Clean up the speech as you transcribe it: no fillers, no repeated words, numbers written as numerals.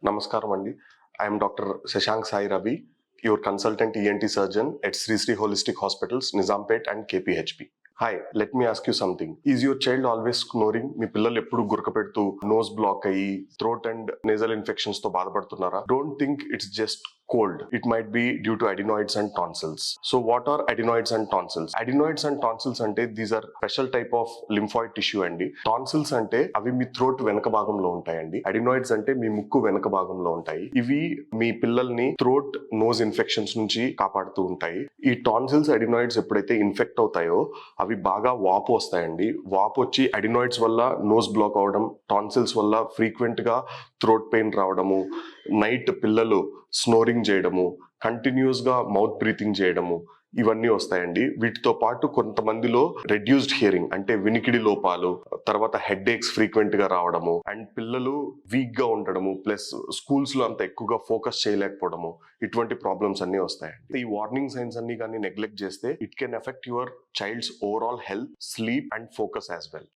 Namaskaram Andi. I am Dr. Shashank Sai Ravi, your consultant ENT surgeon at Sri Sri Holistic Hospitals, Nizampet and KPHP. Hi, let me ask you something. Is your child always snoring? మీ పిల్లలు ఎప్పుడు గురకపెడుతూ nose block అయ్యి throat and nasal infections తో బాధపడుతున్నారా? Don't think it's just cold. It might be due to adenoids and tonsils. So what are adenoids and tonsils? Adenoids and tonsils ante these are special type of lymphoid tissue andi. Tonsils ante avi me throat వెనక భాగంలో ఉంటాయండి. Adenoids అంటే మీ ముక్కు వెనక భాగంలో ఉంటాయి. ఇవి మీ పిల్లల్ని థ్రోట్ నోస్ ఇన్ఫెక్షన్స్ నుంచి కాపాడుతూ ఉంటాయి. ఈ టాన్సిల్స్ అడినాయిడ్స్ ఎప్పుడైతే ఇన్ఫెక్ట్ అవుతాయో అవి బాగా వాపు వస్తాయండి. వాపు వచ్చి అడినాయిడ్స్ వల్ల నోస్ బ్లాక్ అవడం, టాన్సిల్స్ వల్ల ఫ్రీక్వెంట్ గా థ్రోట్ పెయిన్ రావడము, నైట్ పిల్లలు స్నోరింగ్ చేయడము, కంటిన్యూస్ గా మౌత్ బ్రీతింగ్ చేయడము, ఇవన్నీ వస్తాయండి. వీటితో పాటు కొంతమందిలో రెడ్యూస్డ్ హియరింగ్ అంటే వినికిడి లోపాలు, తర్వాత హెడ్ ఏక్స్ ఫ్రీక్వెంట్ గా రావడము, అండ్ పిల్లలు వీక్ గా ఉండడము, ప్లస్ స్కూల్స్ లో అంత ఎక్కువగా ఫోకస్ చేయలేకపోవడము, ఇటువంటి ప్రాబ్లమ్స్ అన్ని వస్తాయండి. ఈ వార్నింగ్ సైన్స్ అన్ని కానీ నెగ్లెక్ట్ చేస్తే it can affect your child's overall health, sleep and focus as well.